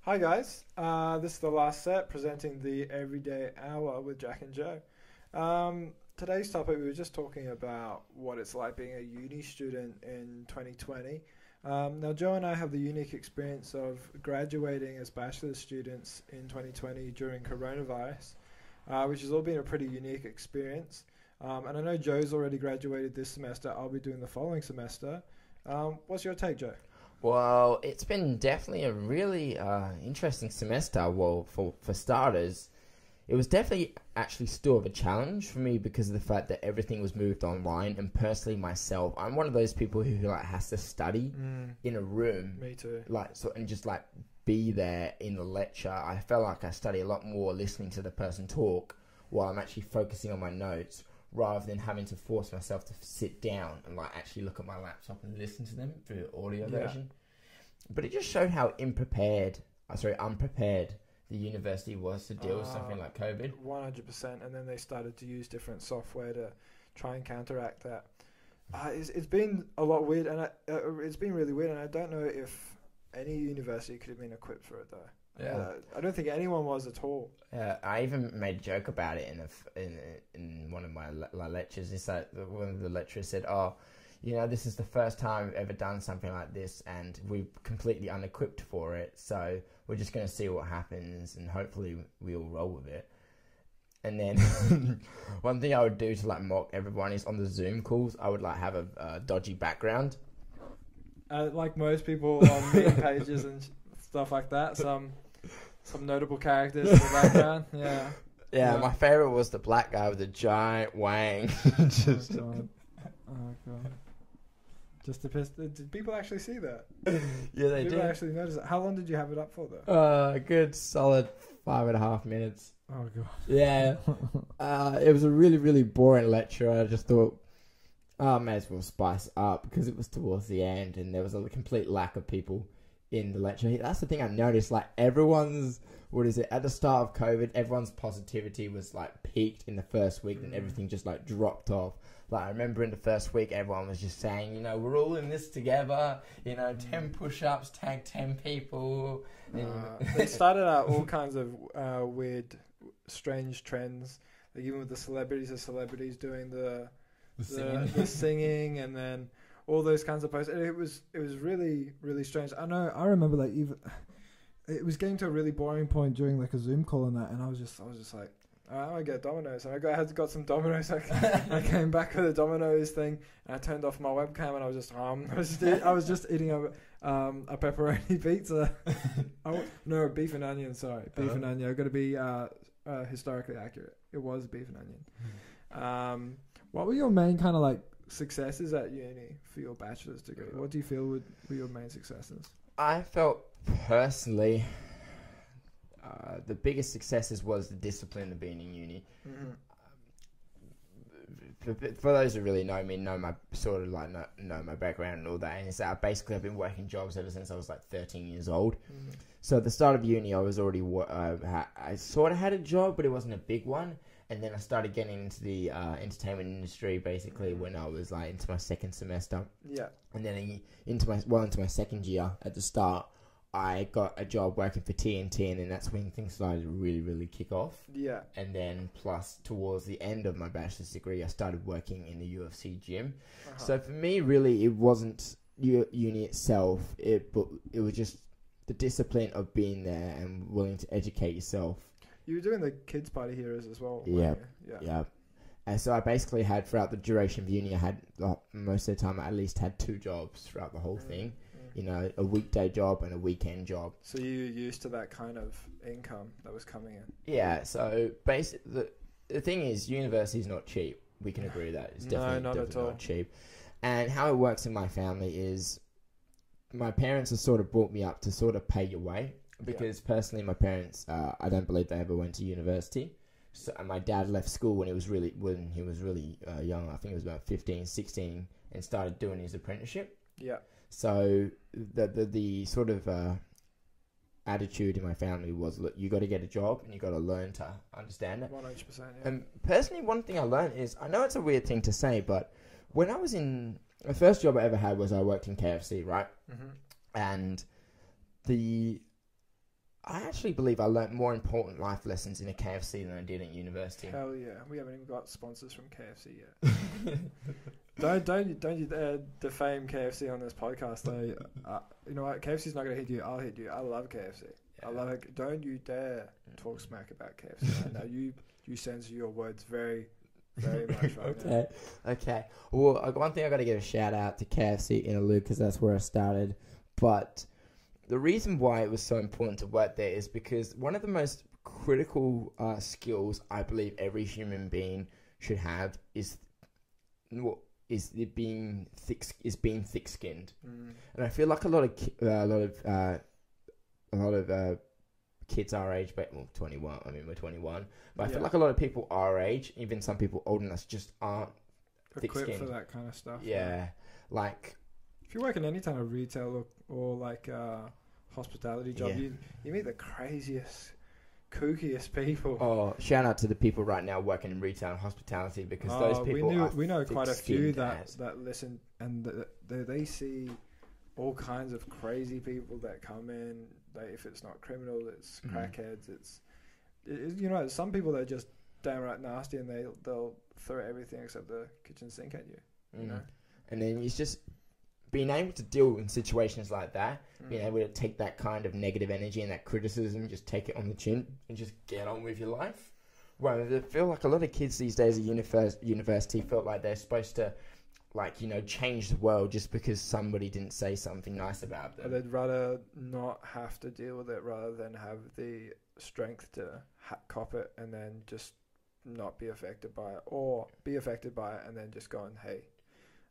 Hi guys, this is the last set presenting the Everyday Hour with Jack and Joe. Today's topic, we were just talking about what it's like being a uni student in 2020. Now, Joe and I have the unique experience of graduating as bachelor students in 2020 during coronavirus, which has all been a pretty unique experience. And I know Joe's already graduated this semester. I'll be doing the following semester. What's your take, Joe? Well, it's been definitely a really interesting semester. Well, for starters, it was definitely actually still of a challenge for me because of the fact that everything was moved online. And personally, myself, I'm one of those people who like has to study in a room, Me too. and just like be there in the lecture. I felt like I study a lot more listening to the person talk while I'm actually focusing on my notes, rather than having to force myself to sit down and like actually look at my laptop and listen to them through the audio version. But it just showed how unprepared the university was to deal with something like COVID. 100%, and then they started to use different software to try and counteract that. It's been a lot weird, and it's been really weird, and I don't know if any university could have been equipped for it though. I don't think anyone was at all. I even made a joke about it in one of my lectures. It's like one of the lecturers said, "Oh, this is the first time we've ever done something like this, and we're completely unequipped for it. So we're just going to see what happens, and hopefully we'll roll with it." And then one thing I would do to like mock everyone is on the Zoom calls, I would like have a dodgy background. Like most people on meeting pages and stuff like that. Some notable characters in the background. Yeah, my favorite was the black guy with the giant wang. Oh god. Just to piss. Did people actually see that? Yeah, they people did. actually notice it. How long did you have it up for though? A good solid 5.5 minutes. Oh god. Yeah. It was a really, really boring lecture. I just thought, I may as well spice it up because it was towards the end and there was a complete lack of people in the lecture. That's the thing I noticed, like everyone's, at the start of COVID, everyone's positivity was like peaked in the first week and everything just like dropped off. Like I remember in the first week, everyone was just saying, we're all in this together, 10 push-ups, tag 10 people. They started out all kinds of weird, strange trends, like even with the celebrities doing the singing and then all those kinds of posts. And it was really, really strange. I remember like even it was getting to a really boring point during like a Zoom call and that, and I was just like, I want to get Domino's, and I got some Domino's. I came back with a Domino's thing, and I turned off my webcam, and I was just eating a pepperoni pizza. No, beef and onion. Sorry, beef and onion. I've got to be historically accurate. It was beef and onion. What were your main kind of like successes at uni for your bachelor's degree? What do you feel were your main successes? I felt personally the biggest successes was the discipline of being in uni. For those who really know me, know my sort of like know my background and all that, and it's that I've been working jobs ever since I was like 13 years old. So at the start of uni, I was already I sort of had a job, but it wasn't a big one. And then I started getting into the entertainment industry basically when I was like into my second semester. Yeah. And then into my second year at the start, I got a job working for TNT, and then that's when things started to really, really kick off. Yeah. And then plus towards the end of my bachelor's degree, I started working in the UFC gym. So for me, really, it wasn't uni itself. It was just the discipline of being there and willing to educate yourself. You were doing the kids party heroes as well. Yeah. And so I basically had, throughout the duration of uni, I had most of the time I at least had 2 jobs throughout the whole thing. A weekday job and a weekend job. So you were used to that kind of income that was coming in. Yeah. So basically, the thing is, university is not cheap. We can agree that it's definitely not cheap. And how it works in my family is, my parents have sort of brought me up to sort of pay your way. Because personally, my parents, I don't believe they ever went to university. So my dad left school when he was really young. I think he was about 15, 16, and started doing his apprenticeship. Yeah. So the sort of attitude in my family was, look, you got to get a job and you got to learn to understand it. 100%. Yeah. And personally, one thing I learned is, I know it's a weird thing to say, but when I was the first job I ever had was I worked in KFC, right? And I actually believe I learnt more important life lessons in a KFC than I did at university. Hell yeah, we haven't even got sponsors from KFC yet. don't you defame KFC on this podcast though. You know what? KFC's not gonna hit you. I'll hit you. I love KFC. Yeah. I love it. Don't you dare talk smack about KFC. I know you censor your words very, very much right now. Okay. Well, one thing I got to give a shout out to KFC Inaloo because that's where I started. But the reason why it was so important to work there is because one of the most critical skills I believe every human being should have is being thick-skinned. And I feel like a lot of kids our age, but 21. I mean, we're 21, but I feel like a lot of people our age, even some people older than us, just aren't equipped thick-skinned for that kind of stuff. Yeah, like if you work in any kind of retail or like hospitality job, you meet the craziest, kookiest people. Oh, shout out to the people right now working in retail and hospitality because those people we know quite a few that listen and they see all kinds of crazy people that come in. If it's not criminal, it's crackheads. It's you know, some people that are just downright nasty and they'll throw everything except the kitchen sink at you. You know, and then it's just being able to deal in situations like that, being able to take that kind of negative energy and that criticism, just take it on the chin and just get on with your life. Well, I feel like a lot of kids these days at university felt like they're supposed to, like, you know, change the world just because somebody didn't say something nice about them. Or they'd rather not have to deal with it rather than have the strength to cop it and then just not be affected by it, or be affected by it and then just going, hey,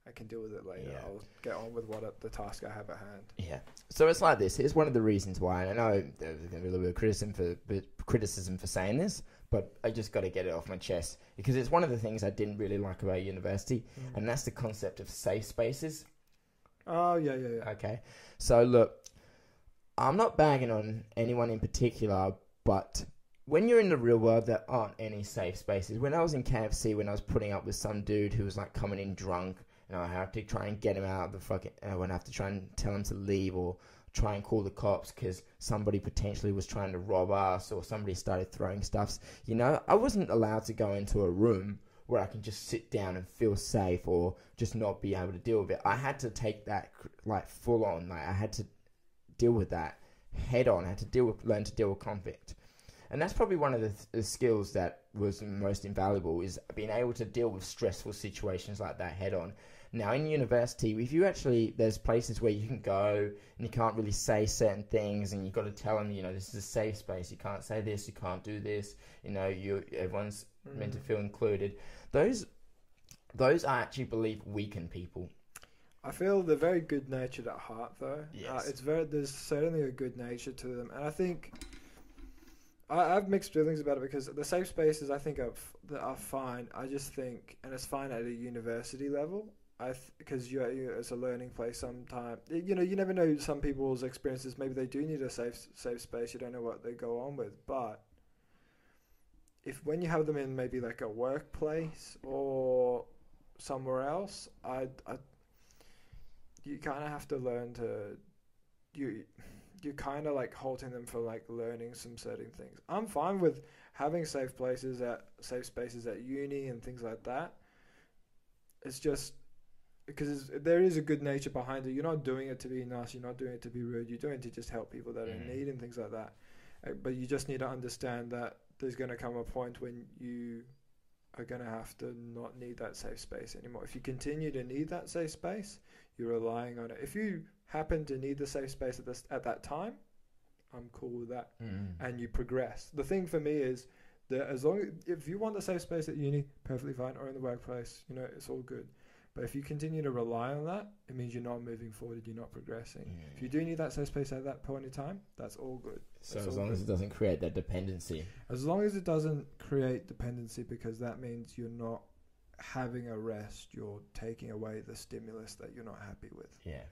I can deal with it later. Yeah. I'll get on with the task I have at hand. Yeah. So it's like this. Here's one of the reasons why, and I know there's going to be a little bit of criticism for saying this, but I just got to get it off my chest because it's one of the things I didn't really like about university, and that's the concept of safe spaces. Oh, yeah. Okay. So look, I'm not bagging on anyone in particular, but when you're in the real world, there aren't any safe spaces. When I was in KFC, when I was putting up with some dude who was like coming in drunk, and I had to try and get him out of the fucking... I would have to try and tell him to leave or try and call the cops because somebody potentially was trying to rob us or somebody started throwing stuffs. You know, I wasn't allowed to go into a room where I can just sit down and feel safe or just not be able to deal with it. I had to take that like full on. Like I had to deal with that head on. I had to learn to deal with conflict. And that's probably one of the skills that was most invaluable, is being able to deal with stressful situations like that head on. Now, in university, if you actually, there's places where you can go and you can't really say certain things and you've got to tell them, you know, this is a safe space. You can't say this, you can't do this. You know, everyone's meant to feel included. Those I actually believe weaken people. I feel they're very good-natured at heart, though. Yes. There's certainly a good nature to them. And I think... I have mixed feelings about it because the safe spaces I think are fine. I just think, and it's fine at a university level, because it's a learning place. Sometimes you never know some people's experiences. Maybe they do need a safe space. You don't know what they go on with. But when you have them in maybe like a workplace or somewhere else, you kind of have to learn to you're kind of like halting them for like learning some certain things. I'm fine with having safe spaces at uni and things like that. It's just because there is a good nature behind it. You're not doing it to be nice. You're not doing it to be rude. You're doing it to just help people that are in need and things like that. But you just need to understand that there's going to come a point when you are going to have to not need that safe space anymore. If you continue to need that safe space, you're relying on it. If you happen to need the safe space at that time, I'm cool with that. And you progress. The thing for me is that if you want the safe space at uni, perfectly fine, or in the workplace, you know, it's all good. But if you continue to rely on that, it means you're not moving forward, you're not progressing. If you do need that safe space at that point in time, that's all good. So as long as it doesn't create that dependency. As long as it doesn't create dependency, because that means you're not having a rest, you're taking away the stimulus that you're not happy with. Yeah.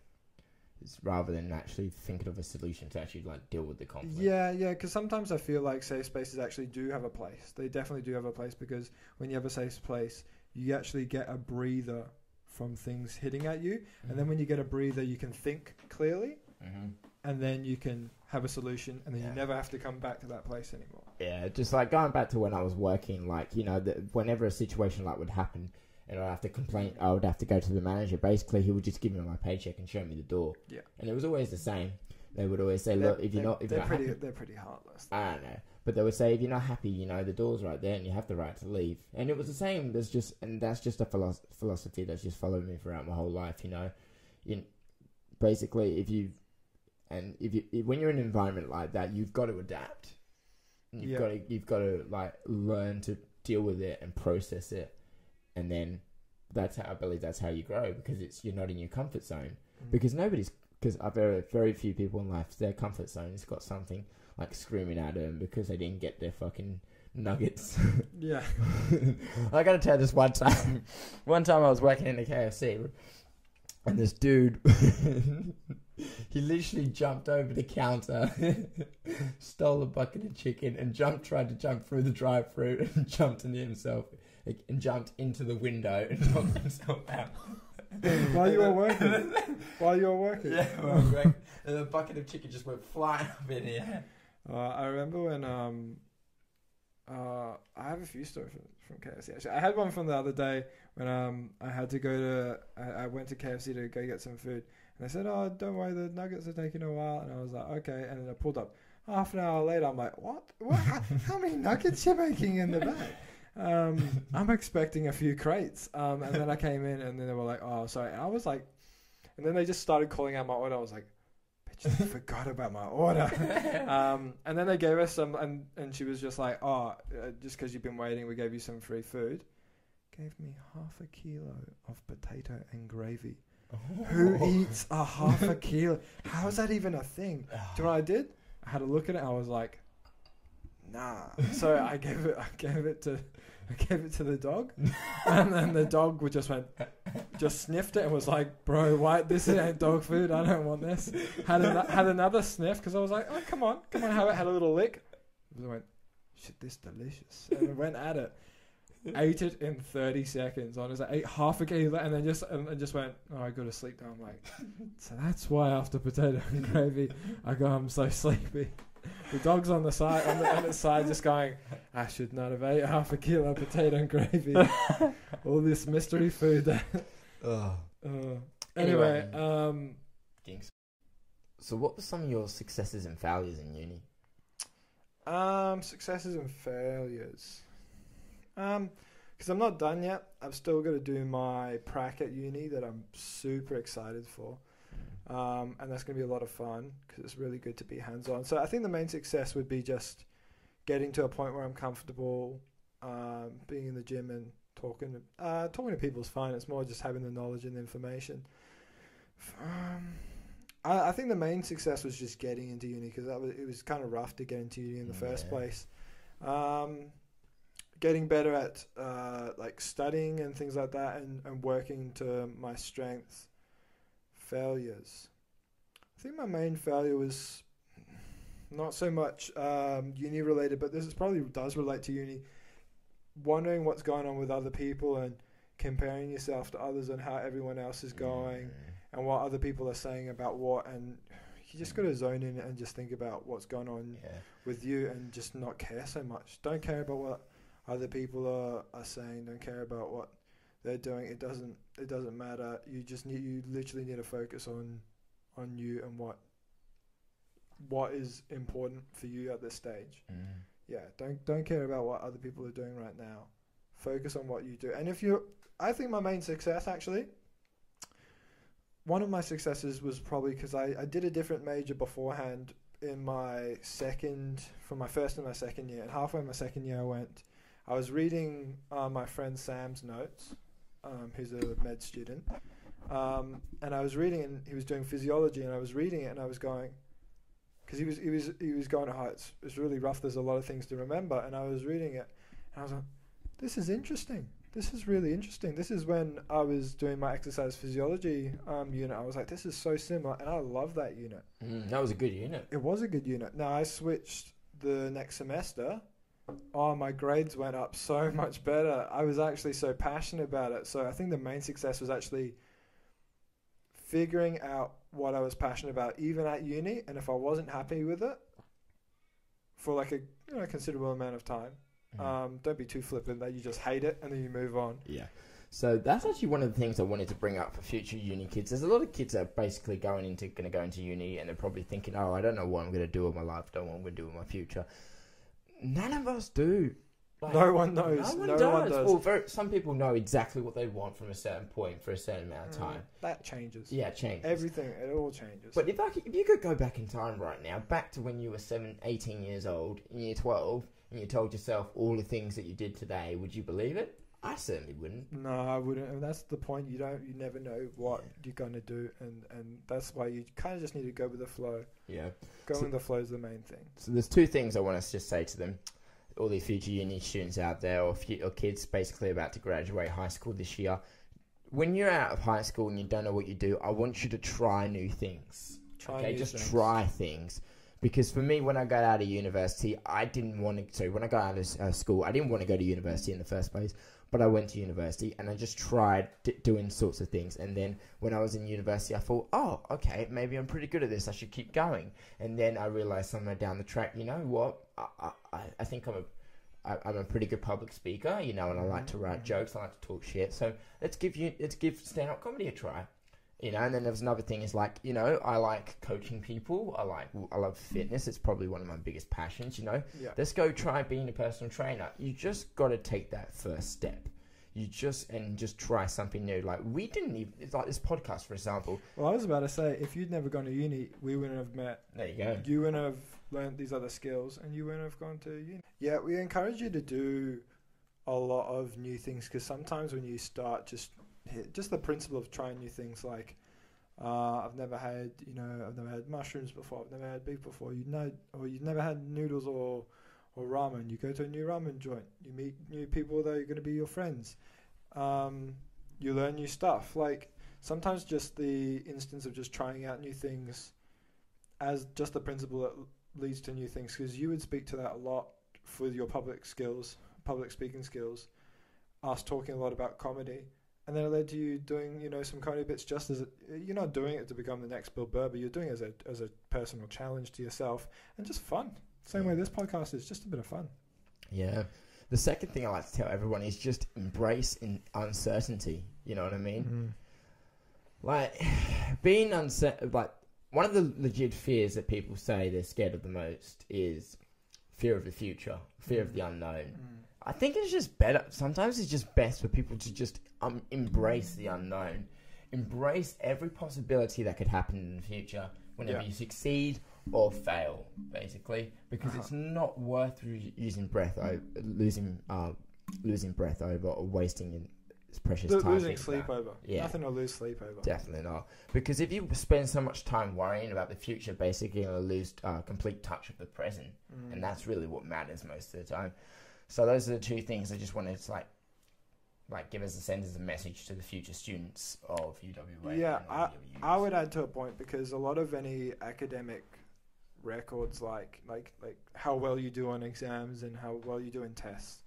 It's rather than actually thinking of a solution to actually like deal with the conflict. Yeah, because sometimes I feel like safe spaces actually do have a place. They definitely do have a place, because when you have a safe place, you actually get a breather from things hitting at you. And then when you get a breather, you can think clearly, and then you can have a solution, and then you never have to come back to that place anymore. Yeah, just like going back to when I was working, like, you know, whenever a situation like would happen and I'd have to complain, I would have to go to the manager. Basically, he would just give me my paycheck and show me the door. Yeah. And it was always the same. They would always say, look, if you're not happy, they're pretty heartless. I don't know. But they would say, if you're not happy, you know, the door's right there and you have the right to leave. And it was the same. That's just a philosophy that's just followed me throughout my whole life, you know. Basically, when you're in an environment like that, you've got to adapt. You've got to like learn to deal with it and process it, and then I believe that's how you grow, because you're not in your comfort zone. Because very few people in life, their comfort zone has got something like screaming at them because they didn't get their fucking nuggets. Yeah. I gotta tell this one time. One time I was working in a KFC, and this dude, he literally jumped over the counter, stole a bucket of chicken, and tried to jump through the drive-thru and jumped into himself, and jumped into the window and knocked himself out. While you were working? Yeah, while I was working. And the bucket of chicken just went flying up in the air. I remember when I have a few stories from KFC. Actually, I had one from the other day when I had to I went to KFC to go get some food, and they said, "Oh, don't worry, the nuggets are taking a while." And I was like, "Okay." And then I pulled up. Half an hour later, I'm like, "What? How many nuggets you making in the bag?" I'm expecting a few crates. And then I came in, and then they were like, "Oh, sorry." And I was like, and then they just started calling out my order. I was like, I forgot about my order. And then they gave us some, and she was just like, "Oh, just because you've been waiting, we gave you some free food." Gave me half a kilo of potato and gravy. Oh. Who eats a half a kilo? How is that even a thing? Do you know what I did? I had a look at it. I was like, nah. So I gave it to the dog, and then the dog just sniffed it and was like, "Bro, why this ain't dog food? I don't want this." Had another sniff because I was like, "Oh, come on, have it." Had a little lick. I went, "Shit, this delicious," and went at it. Ate it in 30 seconds. Honestly, I ate half a kilo and then just went, "Oh, I go to sleep now." I'm like, so that's why after potato and gravy, I'm so sleepy. The dog's on the side, on the side, just going, "I should not have ate half a kilo of potato and gravy." All this mystery food. Anyway, so what were some of your successes and failures in uni? Successes and failures. Because I'm not done yet. I've still got to do my prac at uni that I'm super excited for. And that's going to be a lot of fun because it's really good to be hands-on. So I think the main success would be just getting to a point where I'm comfortable being in the gym and talking to people is fine. It's more just having the knowledge and the information. I think the main success was just getting into uni because it was kind of rough to get into uni in the first place. Getting better at like studying and things like that, and working to my strengths. Failures. I think my main failure was not so much uni related, but this probably does relate to uni. Wondering what's going on with other people and comparing yourself to others and how everyone else is going and what other people are saying about what, and you just got to zone in and just think about what's going on with you and just not care so much. Don't care about what other people are saying. Don't care about what they're doing. It doesn't matter. You literally need to focus on you and what is important for you at this stage. Don't care about what other people are doing right now. Focus on what you do. And I think my main success, actually, one of my successes was probably because I did a different major beforehand from my first and my second year, and halfway in my second year I was reading my friend Sam's notes. He's a med student, and I was reading, and he was doing physiology, and I was reading it, and I was going, because he was going, "Oh, it's really rough. There's a lot of things to remember," and I was reading it, and I was like, "This is interesting. This is really interesting." This is when I was doing my exercise physiology unit. I was like, "This is so similar," and I love that unit. That was a good unit. It was a good unit. Now I switched the next semester. Oh, my grades went up so much better. I was actually so passionate about it. So I think the main success was actually figuring out what I was passionate about, even at uni. And if I wasn't happy with it for like a considerable amount of time, don't be too flippant that you just hate it and then you move on. Yeah. So that's actually one of the things I wanted to bring up for future uni kids. There's a lot of kids that are basically going to go into uni and they're probably thinking, oh, I don't know what I'm going to do with my life. I don't know what I'm going to do with my future. None of us do. Like, no one knows. No one does. Well, some people know exactly what they want from a certain point for a certain amount of time. That changes. Yeah, it changes. Everything, it all changes. But if you could go back in time right now, back to when you were 18 years old, in year 12, and you told yourself all the things that you did today, would you believe it? I certainly wouldn't. No, I wouldn't. And that's the point. You never know what you're going to do, and that's why you kind of just need to go with the flow. Yeah. Going with the flow is the main thing. So there's two things I want to just say to them. All the future uni students out there, or kids basically about to graduate high school this year. When you're out of high school and you don't know what you do, I want you to try new things. Try things. Because for me, when I got out of university, when I got out of school, I didn't want to go to university in the first place, but I went to university and I just tried doing sorts of things. And then when I was in university, I thought, oh, okay, maybe I'm pretty good at this. I should keep going. And then I realized somewhere down the track, you know what? I think I'm a pretty good public speaker, and I like to write jokes. I like to talk shit. So let's give stand-up comedy a try. And then there was another thing is like, I like coaching people. I love fitness. It's probably one of my biggest passions, Yeah. Let's go try being a personal trainer. You just got to take that first step. Just try something new. Like it's like this podcast, for example. Well, I was about to say, if you'd never gone to uni, we wouldn't have met. There you go. You wouldn't have learned these other skills and you wouldn't have gone to uni. Yeah, we encourage you to do a lot of new things, because sometimes when you start just the principle of trying new things, like I've never had mushrooms before, I've never had beef before, or you've never had noodles or ramen. You go to a new ramen joint, you meet new people that are going to be your friends, you learn new stuff. Like sometimes just the instance of just trying out new things as just the principle that leads to new things, because you would speak to that a lot with your public speaking skills, us talking a lot about comedy. And then it led to you doing, some comedy bits just as you're not doing it to become the next Bill Burr, but you're doing it as a personal challenge to yourself and just fun. Same way this podcast is, just a bit of fun. Yeah. The second thing I like to tell everyone is just embrace uncertainty. You know what I mean? Mm-hmm. Like being uncertain, like one of the legit fears that people say they're scared of the most is fear of the future, fear of the unknown. I think it's just better. Sometimes it's just best for people to just embrace the unknown. Embrace every possibility that could happen in the future whenever you succeed or fail, basically. Because it's not worth losing breath over or wasting precious time. Losing sleep over. Yeah. Nothing to lose sleep over. Definitely not. Because if you spend so much time worrying about the future, basically you'll lose complete touch of the present. And that's really what matters most of the time. So those are the two things I just wanted to like give as a message to the future students of UWA. Yeah, I would add to a point, because a lot of any academic records, like how well you do on exams and how well you do in tests,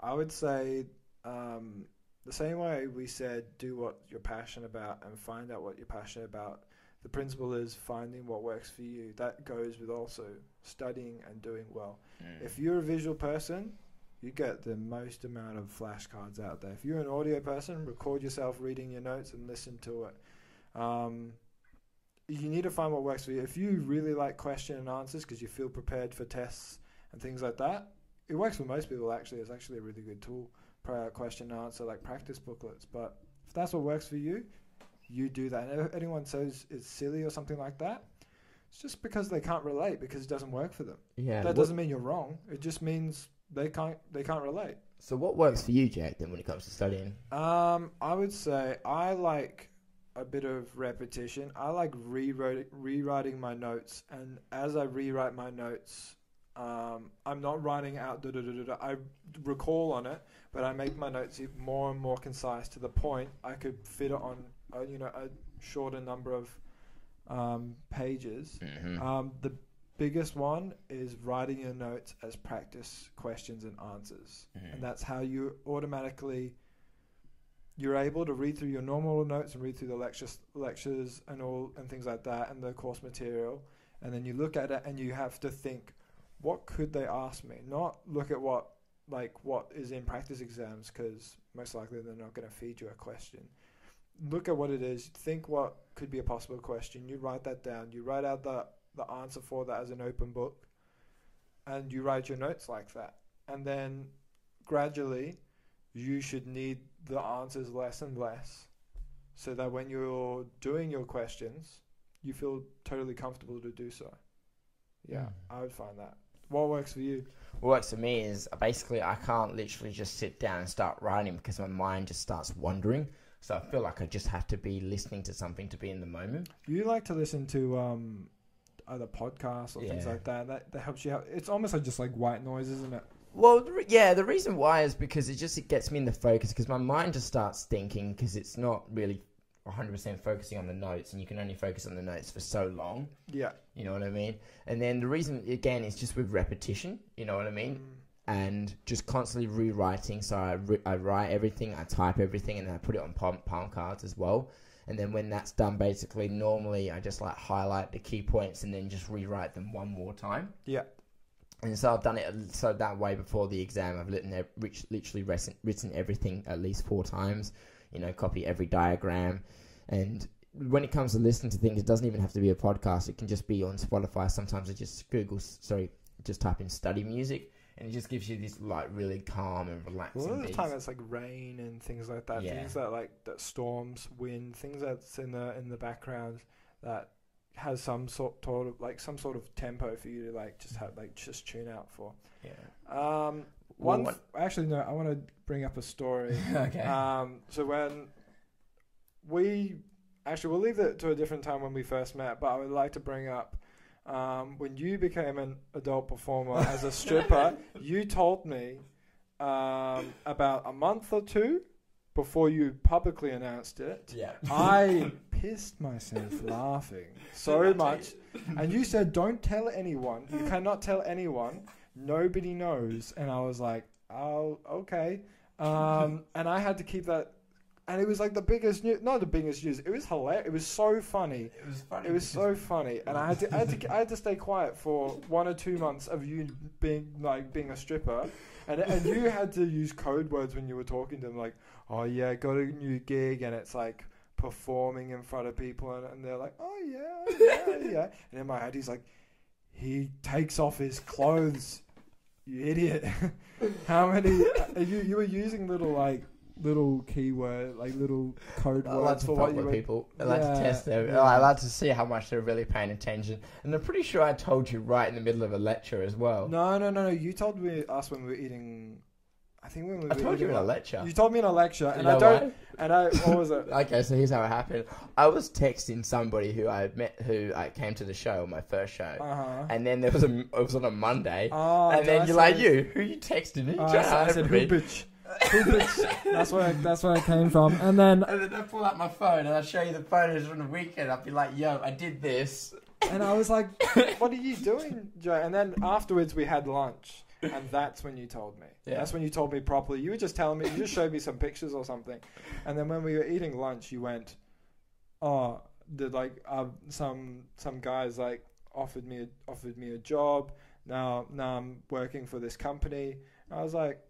I would say the same way we said do what you're passionate about and find out what you're passionate about. The principle is finding what works for you. That goes with also studying and doing well. If you're a visual person, you get the most amount of flashcards out there. If you're an audio person, record yourself reading your notes and listen to it. You need to find what works for you. If you really like question and answers because you feel prepared for tests and things like that, it works for most people actually. It's actually a really good tool, question and answer, like practice booklets. But if that's what works for you, you do that. And if anyone says it's silly or something like that, it's just because they can't relate, because it doesn't work for them. Yeah. That doesn't mean you're wrong. It just means they can't relate. So what works for you, Jack, then when it comes to studying? I would say I like a bit of repetition. I like rewriting my notes, and as I rewrite my notes, I'm not writing out I recall on it, but I make my notes more and more concise to the point I could fit it on a shorter number of pages. The biggest one is writing your notes as practice questions and answers, and that's how you automatically you're able to read through your normal notes and read through the lectures and things like that, and the course material, and then you look at it and you have to think, what could they ask me? Not look at what is in practice exams, because most likely they're not going to feed you a question. Look at what it is. Think what could be a possible question. You write that down. You write out the answer for that as an open book, and you write your notes like that. And then gradually, you should need the answers less and less, so that when you're doing your questions, you feel totally comfortable to do so. Yeah, I would find that. What works for you? What works for me is basically I can't literally just sit down and start writing because my mind just starts wandering. So I feel like I just have to be listening to something to be in the moment. You like to listen to either podcasts or things like that. That helps you out. It's almost like just like white noise, isn't it? Well, yeah, the reason why is because it gets me in the focus, because my mind just starts thinking, because it's not really 100% focusing on the notes, and you can only focus on the notes for so long. Yeah. You know what I mean? And then the reason, again, is just with repetition, you know what I mean? And just constantly rewriting. So I write everything, I type everything, and then I put it on palm cards as well. And then when that's done, basically, normally I just like highlight the key points and then just rewrite them one more time. Yeah. And so I've done it so that way before the exam. I've literally written everything at least 4 times, you know, copy every diagram. And when it comes to listening to things, it doesn't even have to be a podcast. It can just be on Spotify. Sometimes I just just type in study music, and it just gives you this like really calm and relaxing A lot of the beats. time it's like rain and things like that. Yeah. Things that storms, wind, things that's in the background that has some sort of tempo for you to just tune out for. Yeah. Actually, no, I want to bring up a story. Okay. So when we'll leave it to a different time when we first met, but I would like to bring up when you became an adult performer as a stripper. You told me about a month or 2 before you publicly announced it. Yeah. I pissed myself laughing so much. And you said, don't tell anyone. You cannot tell anyone. Nobody knows. And I was like, oh, okay. And I had to keep that. And it was like the biggest news. Not the biggest news. It was hilarious. It was so funny. It was so funny. And I had to stay quiet for 1 or 2 months of you being a stripper. And you had to use code words when you were talking to them, like, oh yeah, got a new gig, and it's like performing in front of people, and they're like, oh yeah. And in my head, he's like, he takes off his clothes, you idiot. How many? You were using little keyword, like little code words for what you were. People. I like to test them. Yeah. I like to see how much they're really paying attention. And I'm pretty sure I told you right in the middle of a lecture as well. No. You told us when we were eating. I think when we were I told you in a lecture. You told me in a lecture, and what was it? Okay, so here's how it happened. I was texting somebody who I met, who came to the show, my first show, and then it was on a Monday, and then you're like, who are you texting? I said, who bitch? That's where I came from. And then I pull out my phone and I show you the photos from the weekend. I'll be like, yo, I did this. And I was like, what are you doing, Joe? And then afterwards we had lunch, and that's when you told me. Yeah. That's when you told me properly. You were just telling me, you just showed me some pictures or something. And then when we were eating lunch, you went, some guys like offered me a job. Now I'm working for this company. And I was like,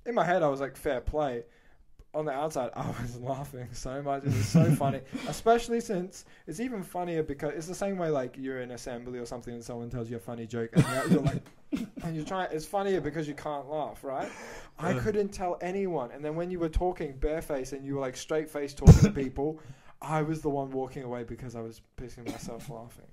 in my head, I was like, fair play. On the outside, I was laughing so much. It was so funny. Especially since it's even funnier because it's the same way like you're in assembly or something and someone tells you a funny joke and you're like, and you're trying. It's funnier because you can't laugh, right? I couldn't tell anyone. And then when you were talking barefaced and you were like straight faced talking to people, I was the one walking away because I was pissing myself laughing.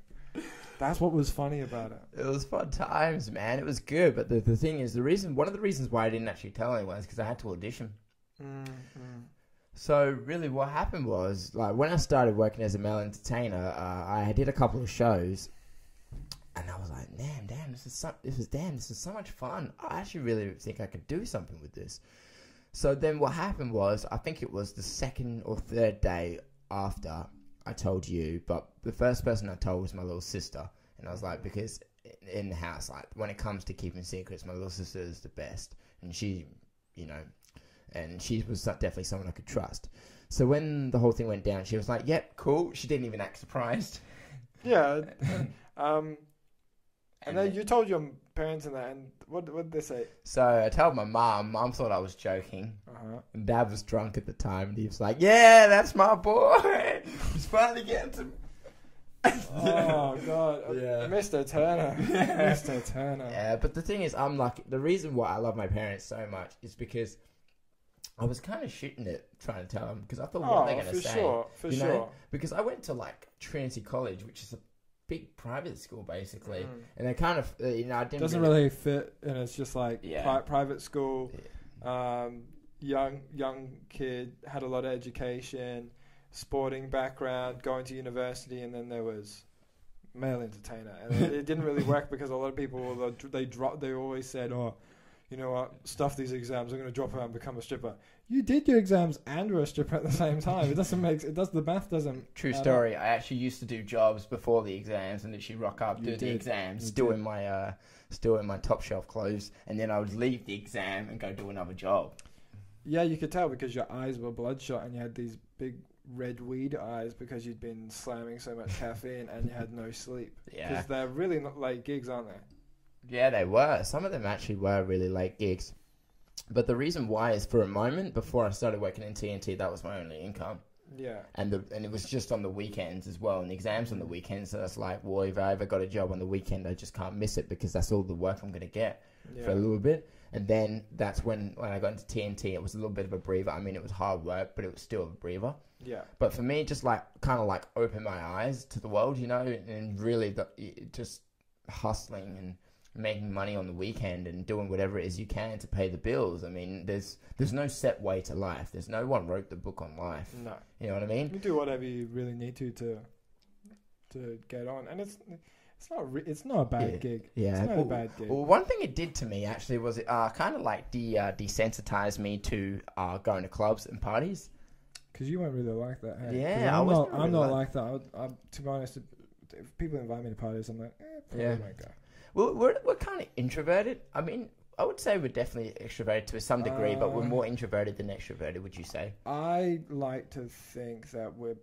That's what was funny about it. It was fun times, man. It was good. But the thing is, one of the reasons why I didn't actually tell anyone is because I had to audition. Mm-hmm. So really what happened was, like, when I started working as a male entertainer, I did a couple of shows, and I was like, damn, this is so much fun. I actually really think I could do something with this. So then what happened was, I think it was the 2nd or 3rd day after I told you, but the first person I told was my little sister. And I was like, because in the house, like, when it comes to keeping secrets, my little sister is the best. And she, you know, and she was definitely someone I could trust. So when the whole thing went down, she was like, "Yep, cool." She didn't even act surprised. Yeah. And then you told your parents and that, and what did they say? So I told my mom. Mom thought I was joking. Uh-huh. And Dad was drunk at the time, and he was like, "Yeah, that's my boy. He's finally getting to." Oh God, Yeah. Mr. Turner, Mr. Turner. Yeah, but the thing is, I'm like, the reason why I love my parents so much is because I was kind of shooting it trying to tell them, because I thought, what are they going to say? For You know? sure. Because I went to like Trinity College, which is a big private school basically, and they kind of, I didn't. Doesn't really fit, and it's just like Yeah. private school. Young kid, had a lot of education, sporting background, going to university, and then there was male entertainer, and it didn't really work because a lot of people they always said, "Oh, you know what? Stuff these exams. I'm going to drop out and become a stripper." You did your exams and were a stripper at the same time. The math doesn't. True story. I actually used to do jobs before the exams and literally rock up, do the exams, still in my top shelf clothes, and then I would leave the exam and go do another job. Yeah, you could tell because your eyes were bloodshot and you had these big red weed eyes because you'd been slamming so much caffeine and you had no sleep. Yeah. Because they're really not late gigs, aren't they? Yeah, they were. Some of them actually were really late gigs. But the reason why is, for a moment before I started working in TNT, that was my only income. Yeah. And it was just on the weekends as well, and the exams on the weekends. So that's like, well, if I ever got a job on the weekend, I just can't miss it because that's all the work I'm going to get for a little bit. And then that's when I got into TNT, it was a little bit of a breather. I mean, it was hard work, but it was still a breather. Yeah. But for me, just like kind of like opened my eyes to the world, and really just hustling and making money on the weekend and doing whatever it is you can to pay the bills. I mean, there's no set way to life. There's no one wrote the book on life. No. You know what I mean? You do whatever you really need to get on, and it's not a bad gig. Yeah, it's not a bad gig. Well, one thing it did to me actually was it kind of like desensitized me to going to clubs and parties. Because you weren't really like that. Hey? Yeah, I'm not like that. To be honest, if people invite me to parties, I'm like, probably won't go. Well, we're kind of introverted. I mean, I would say we're definitely extroverted to some degree, but we're more introverted than extroverted, would you say? I like to think that we're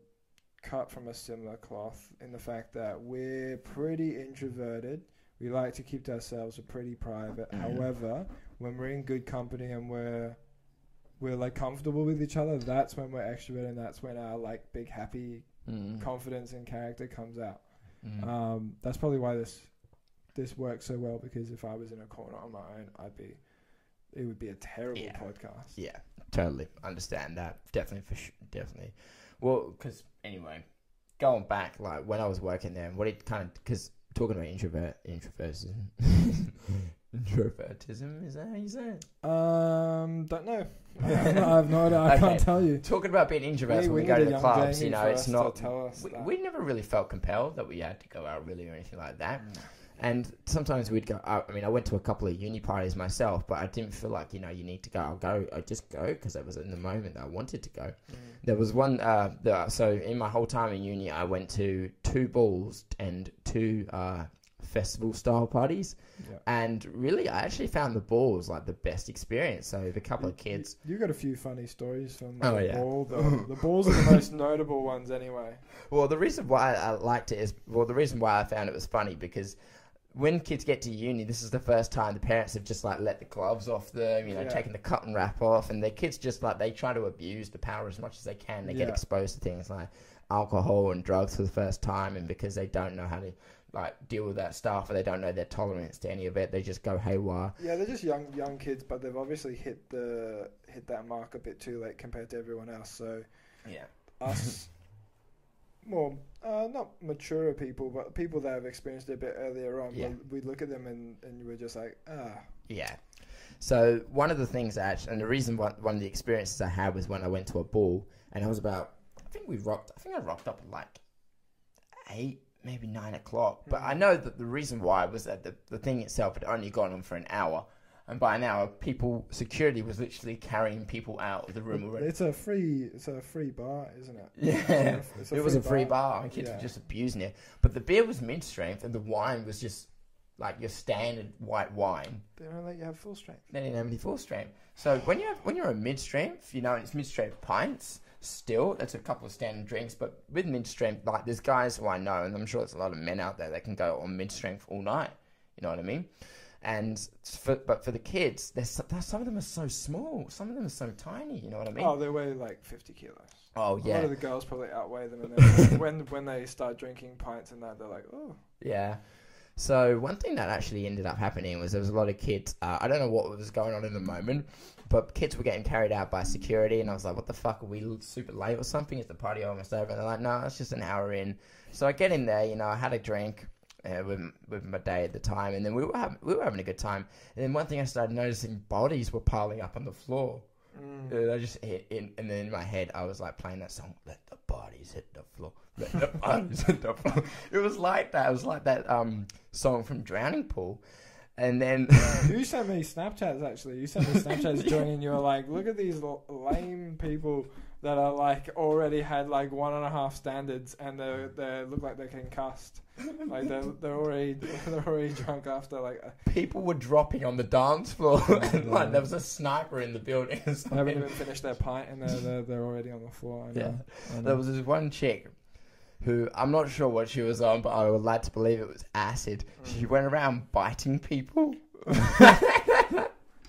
cut from a similar cloth in the fact that we're pretty introverted. We like to keep to ourselves. We're pretty private. However, when we're in good company and we're like comfortable with each other, that's when we're extroverted, and that's when our like big happy confidence and character comes out. That's probably why this works so well, because if I was in a corner on my own, it would be a terrible podcast. Yeah, totally understand that. Definitely, for sure, definitely. Well, because anyway, going back, like when I was working there, and what it kind of, because talking about introvertism, is that how you say it? Don't know. I have no idea. I can't tell you. Talking about being introverts when we go to the clubs, Jamie it's not. Tell us we never really felt compelled that we had to go out really or anything like that. And sometimes we'd go out. I mean, I went to a couple of uni parties myself, but I didn't feel like, you need to go. I just go because it was in the moment that I wanted to go. There was one, so in my whole time in uni, I went to 2 balls and 2 festival-style parties. Yeah. And really, I actually found the balls like the best experience. So the couple of kids... You got a few funny stories from the ball, though. The balls are the most notable ones anyway. Well, the reason why I liked it is... Well, the reason why I found it was funny because... When kids get to uni, this is the first time the parents have just like let the gloves off them, taking the cotton wrap off, and the kids just like they try to abuse the power as much as they can. They get exposed to things like alcohol and drugs for the first time, and because they don't know how to like deal with that stuff, or they don't know their tolerance to any of it, they just go haywire. Yeah, they're just young kids, but they've obviously hit that mark a bit too late compared to everyone else. So us. More, not mature people, but people that have experienced it a bit earlier on. Yeah. We look at them and we're just like, Yeah. So one of the things and the reason one of the experiences I had was when I went to a ball, and I was about, I think I rocked up at like 8, maybe 9 o'clock. But I know that the reason why was that the thing itself had only gone on for an hour. And by an hour, security was literally carrying people out of the room already. It's a free bar, isn't it? Yeah, it was a free bar, and kids were just abusing it. But the beer was mid-strength, and the wine was just like your standard white wine. They don't let you have full strength. They didn't have any full strength. So when you're a mid strength, it's mid strength pints. Still, that's a couple of standard drinks. But with mid strength, like there's guys who I know, and I'm sure there's a lot of men out there that can go on mid strength all night. You know what I mean? But for the kids, some of them are so small. Some of them are so tiny. You know what I mean? Oh, they weigh like 50 kilos. Oh yeah. A lot of the girls probably outweigh them, and then when they start drinking pints and that, they're like, oh. Yeah. So one thing that actually ended up happening was there was a lot of kids. I don't know what was going on in the moment, but kids were getting carried out by security, and I was like, "What the fuck? Are we super late or something? Is the party almost over?" And they're like, "No, it's just an hour in." So I get in there. I had a drink with my day at the time, and then we were having a good time. And then one thing I started noticing, bodies were piling up on the floor. And I just hit in, and then in my head I was like playing that song, "Let the bodies hit the floor, let the bodies hit the floor." It was like that. It was like that song from Drowning Pool. And then you sent me Snapchats. Actually, you sent me Snapchats joining. You were like, "Look at these lame people that are like already had like 1.5 standards, and they look like they're concussed. Like they're already drunk after like." People were dropping on the dance floor, and like there was a sniper in the building. They haven't even finished their pint, and they're already on the floor. I know. There was this one chick who, I'm not sure what she was on, but I would like to believe it was acid. She went around biting people.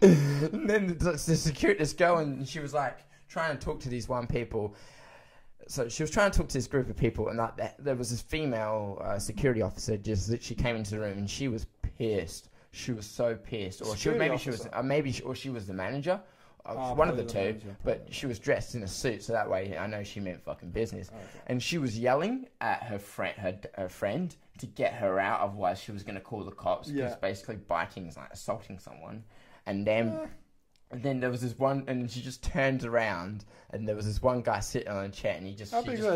And then the security girl, and she was like trying to talk to these people. So she was trying to talk to this group of people, and there was this female security officer just literally came into the room, and she was pissed. She was so pissed, or she was the manager. One of the two, manager, but she was dressed in a suit, so that way I know she meant fucking business. Okay. And she was yelling at her friend to get her out, otherwise she was going to call the cops, because basically biting is like assaulting someone. And then there was this one, and she just turns around, and there was this one guy sitting on a chair, and she just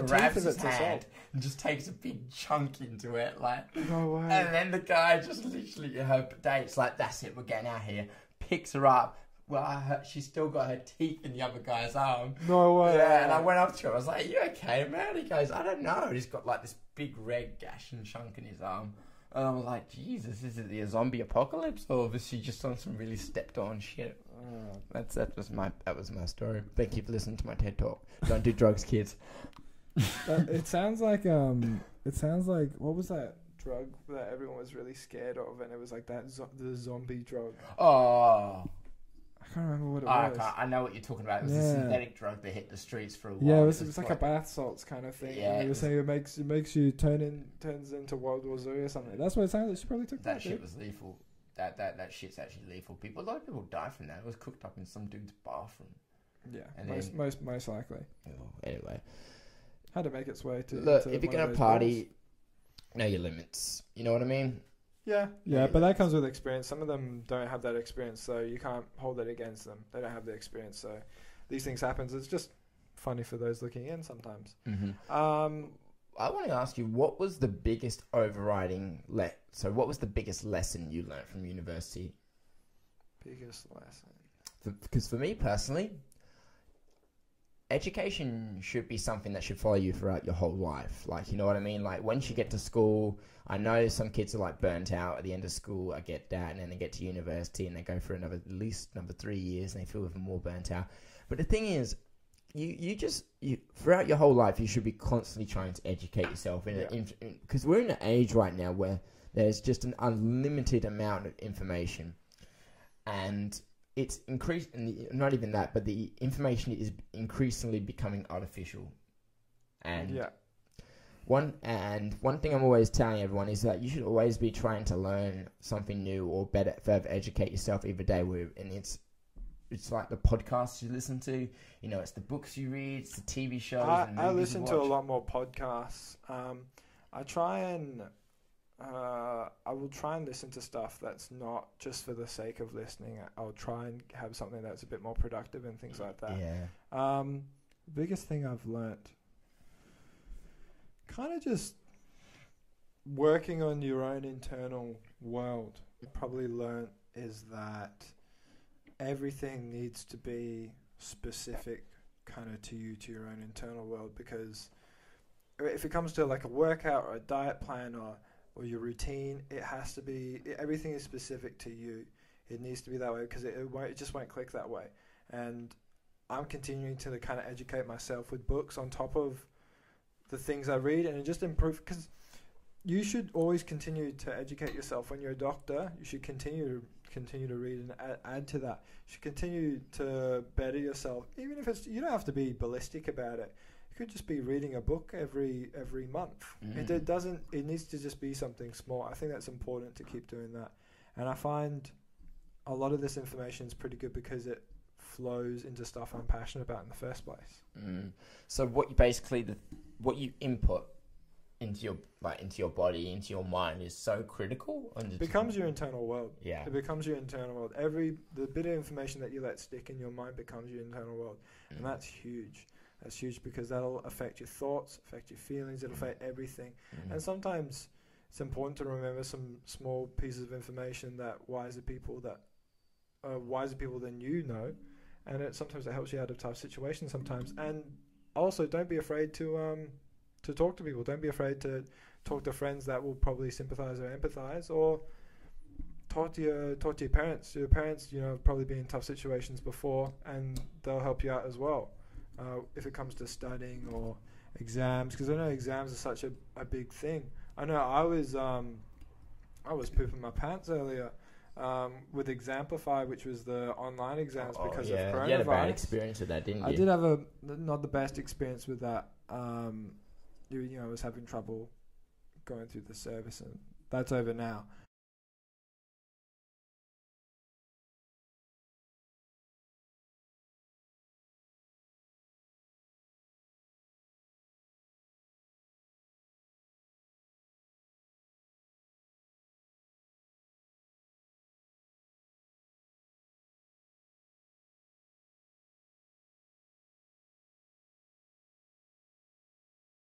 grabs his hand and just takes a big chunk into it, like. No way. And then the guy just literally, her date's like, "That's it, we're getting out of here." Picks her up. Well, she's still got her teeth in the other guy's arm. No way. Yeah, and I went up to him. I was like, "Are you okay, man?" He goes, "I don't know." He's got like this big red gash and chunk in his arm. And I was like, "Jesus, is it the zombie apocalypse, or was she just on some really stepped on shit?" That was my story. Thank you for listening to my TED talk. Don't do drugs, kids. It sounds like what was that drug that everyone was really scared of, and it was like the zombie drug. Oh. I can't remember what it was. I know what you're talking about. It was a synthetic drug that hit the streets for a while. Yeah, it was like a bath salts kind of thing. Yeah, they were saying it makes you turns into World War Z or something. That's what it sounds like. She probably took that. That shit was lethal. That shit's actually lethal. A lot of people die from that. It was cooked up in some dude's bathroom. Yeah, and most likely. Anyway, how to make its way to. Look, if you're gonna party, know your limits. You know what I mean? Yeah, but that comes with experience. Some of them don't have that experience, so you can't hold it against them. They don't have the experience, so these things happen. It's just funny for those looking in sometimes. Mm-hmm. I want to ask you, what was the biggest what was the biggest lesson you learned from university? Biggest lesson? Because for me personally, education should be something that should follow you throughout your whole life. Like, you know what I mean? Like, once you get to school, I know some kids are like burnt out at the end of school. I get that. And then they get to university and they go for at least another 3 years and they feel even more burnt out. But the thing is, you throughout your whole life, you should be constantly trying to educate yourself. Because we're in an age right now where there's just an unlimited amount of information. And it's increased, not even that, but the information is increasingly becoming artificial. And one thing I'm always telling everyone is that you should always be trying to learn something new or better, further educate yourself every day. And it's like the podcasts you listen to, it's the books you read, it's the TV shows. I listen to a lot more podcasts. I try and. I will try and listen to stuff that's not just for the sake of listening. I'll try and have something that's a bit more productive and things like that. Yeah. The biggest thing I've learnt, kind of just working on your own internal world. Probably learnt is that everything needs to be specific, kind of to your own internal world. Because if it comes to like a workout or a diet plan or or your routine. It has to be, everything is specific to you. It needs to be that way because it just won't click that way. And I'm continuing to kind of educate myself with books on top of the things I read, and it just improve, because you should always continue to educate yourself. When you're a doctor, you should continue to read and add to that. You should continue to better yourself, even if you don't have to be ballistic about it. You could just be reading a book every month. It needs to just be something small. I think that's important to keep doing that. And I find a lot of this information is pretty good because it flows into stuff I'm passionate about in the first place. So what you basically what you input into your body, into your mind, is so critical. And it becomes your internal world. Yeah, it becomes your internal world. The bit of information that you let stick in your mind becomes your internal world, and that's huge. That's huge because that'll affect your thoughts, affect your feelings, it'll affect everything. And sometimes it's important to remember some small pieces of information that wiser people than you know, and sometimes it helps you out of tough situations sometimes. And also, don't be afraid to talk to people. Don't be afraid to talk to friends that will probably sympathize or empathize, or talk to your parents. Your parents, have probably been in tough situations before, and they'll help you out as well. If it comes to studying or exams, because I know exams are such a big thing. I know I was pooping my pants earlier with Examplify, which was the online exams because of coronavirus. You had a bad experience with that, didn't you? I did have not the best experience with that. I was having trouble going through the service, and that's over now.